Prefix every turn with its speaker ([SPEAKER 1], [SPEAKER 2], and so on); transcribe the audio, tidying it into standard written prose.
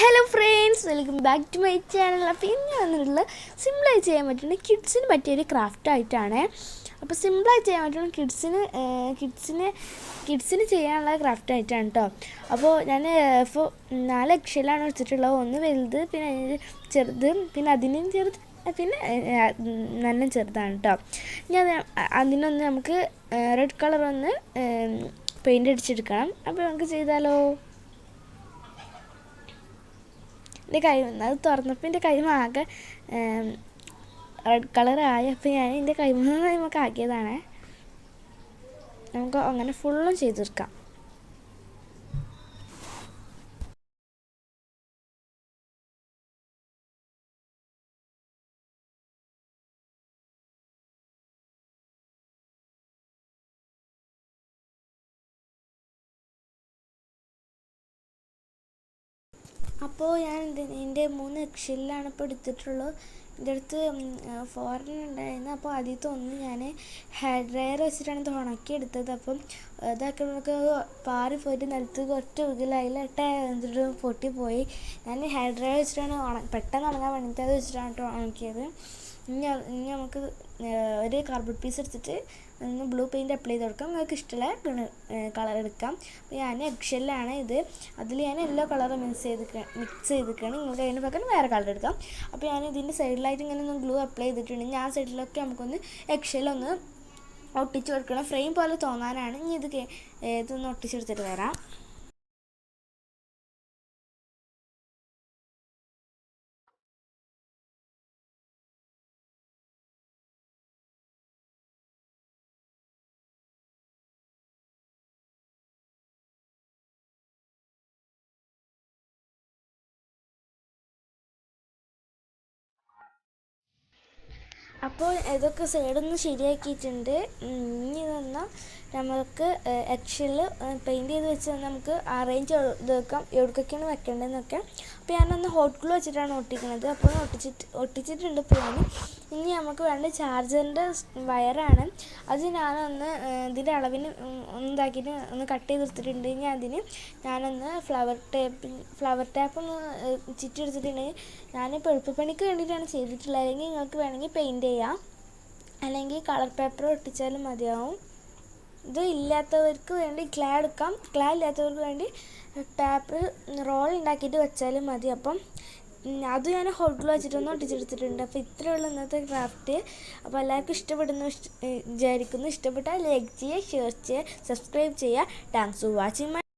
[SPEAKER 1] Hello friends, welcome back to my channel. അപ്പോൾ ഇന്ന് വന്നിട്ടുള്ള സിമ്പിളായി ചെയ്യാൻ പറ്റുന്ന കിഡ്സിന് പറ്റിയൊരു ക്രാഫ്റ്റായിട്ടാണ്. അപ്പോൾ സിമ്പിളായി ചെയ്യാൻ പറ്റുന്ന കിഡ്സിന് ചെയ്യാനുള്ള ക്രാഫ്റ്റായിട്ടാണ് കേട്ടോ. അപ്പോൾ ഞാൻ ഇപ്പോൾ 4 അക്ഷരമാണ് വെച്ചിട്ടുള്ളത്. ഒന്ന് വലുത്, പിന്നെ അതിന് ചെറുത്, പിന്നെ അതിനും ചെറുത്, പിന്നെ നല്ല ചെറുതാണ് കേട്ടോ. ഞാൻ അതിനൊന്ന് നമുക്ക് റെഡ് കളർ ഒന്ന് പെയിൻ്റ് അടിച്ചെടുക്കണം. അപ്പോൾ നമുക്ക് ചെയ്താലോ? എൻ്റെ കൈ അത് തുറന്നപ്പോൾ എൻ്റെ കൈ ആകെ റെഡ് കളറായി. അപ്പോൾ ഞാൻ എൻ്റെ നമുക്ക് ആക്കിയതാണ്. നമുക്ക് അങ്ങനെ ഫുള്ളും ചെയ്തെടുക്കാം. അപ്പോൾ ഞാൻ എൻ്റെ 3 എക്സലിലാണ് ഇപ്പോൾ എടുത്തിട്ടുള്ളത്. എൻ്റെ അടുത്ത് 4 ഉണ്ടായിരുന്നു. അപ്പോൾ ആദ്യത്തെ ഒന്ന് ഞാൻ ഹെയർ ഡ്രയർ വെച്ചിട്ടാണ് ഇത് ഉണക്കി എടുത്തത്. അപ്പം ഇതൊക്കെ നമുക്ക് പാറി പോയിട്ട് നിലത്ത് ഒറ്റ ഉകിലായിലിട്ട് എന്നിട്ട് പൊട്ടിപ്പോയി. ഞാൻ ഹെയർ ഡ്രയർ വെച്ചിട്ടാണ് പെട്ടെന്ന് ഉണങ്ങാൻ വേണ്ടിയിട്ട് അത് വെച്ചിട്ടാണ് കേട്ടോ ഉണക്കിയത്. ഇനി നമുക്ക് ഒരു കാർഡ്ബോർഡ് പീസ് എടുത്തിട്ട് ഒന്ന് ബ്ലൂ പെയിൻറ്റ് അപ്ലൈ ചെയ്ത് കൊടുക്കാം. നിങ്ങൾക്ക് ഇഷ്ടമുള്ള കളർ എടുക്കാം. അപ്പോൾ ഞാൻ എഗ്ഷെല്ലാണ് ഇത്. അതിൽ ഞാൻ യെല്ലോ കളർ മിക്സ് ചെയ്തിരിക്കുകയാണ്. നിങ്ങൾക്ക് അതിന് പകരം വേറെ കളർ എടുക്കാം. അപ്പോൾ ഞാൻ ഇതിൻ്റെ സൈഡിലായിട്ട് ഇങ്ങനെ ഒന്ന് ഗ്ലൂ അപ്ലൈ ചെയ്തിട്ടുണ്ടെങ്കിൽ ആ സൈഡിലൊക്കെ നമുക്കൊന്ന് എഗ്ഷെല്ലൊന്ന് ഒട്ടിച്ച് കൊടുക്കണം. ഫ്രെയിം പോലെ തോന്നാനാണ്. ഇനി ഇതൊന്ന് ഒട്ടിച്ചെടുത്തിട്ട് വരാം. അപ്പോൾ ഇതൊക്കെ സൈഡൊന്ന് ശരിയാക്കിയിട്ടുണ്ട്. ഇനി വന്നാൽ നമുക്ക് എക്സല് പെയിൻറ്റ് ചെയ്ത് വെച്ച് നമുക്ക് അറേഞ്ച് ചെയ്ത് വെക്കാം, എവിടേക്കൊക്കെയാണ് വെക്കേണ്ടതെന്നൊക്കെ. അപ്പോൾ ഞാനൊന്ന് ഹോട്ട് ഗ്ലൂ വെച്ചിട്ടാണ് ഒട്ടിക്കുന്നത്. അപ്പോൾ ഒട്ടിച്ചിട്ടുണ്ട്. ഇപ്പോൾ ഇനി നമുക്ക് വേണ്ട ചാർജറിൻ്റെ വയറാണ്. അത് ഞാനൊന്ന് ഇതിൻ്റെ അളവിന് ഇതാക്കിയിട്ട് ഒന്ന് കട്ട് ചെയ്തെടുത്തിട്ടുണ്ട്. ഇനി അതിന് ഞാനൊന്ന് ഫ്ലവർ ടാപ്പ് ഒന്ന് ചുറ്റെടുത്തിട്ടുണ്ടെങ്കിൽ ഞാനിപ്പോൾ എളുപ്പപ്പണിക്ക് വേണ്ടിയിട്ടാണ് ചെയ്തിട്ടുള്ളത്. അല്ലെങ്കിൽ നിങ്ങൾക്ക് വേണമെങ്കിൽ പെയിൻറ്റ് ചെയ്യാം, അല്ലെങ്കിൽ കളർ പേപ്പർ ഒട്ടിച്ചാലും മതിയാവും. ഇത് ഇല്ലാത്തവർക്ക് വേണ്ടി ക്ലേ എടുക്കാം. ക്ലേ ഇല്ലാത്തവർക്ക് വേണ്ടി പേപ്പർ റോൾ ഉണ്ടാക്കിയിട്ട് വെച്ചാലും മതി. അപ്പം അത് ഞാൻ ഹോട്ട് ഗ്ലൂ വെച്ചിട്ടൊന്ന് ഒട്ടിച്ചെടുത്തിട്ടുണ്ട്. അപ്പോൾ ഇത്രയുള്ള ഇന്നത്തെ ക്രാഫ്റ്റ്. അപ്പോൾ എല്ലാവർക്കും ഇഷ്ടപ്പെടുന്നു വിചാരിക്കുന്നു. ഇഷ്ടപ്പെട്ടാൽ ലൈക്ക് ചെയ്യുക, ഷെയർ ചെയ്യുക, സബ്സ്ക്രൈബ് ചെയ്യുക. Thanks for watching.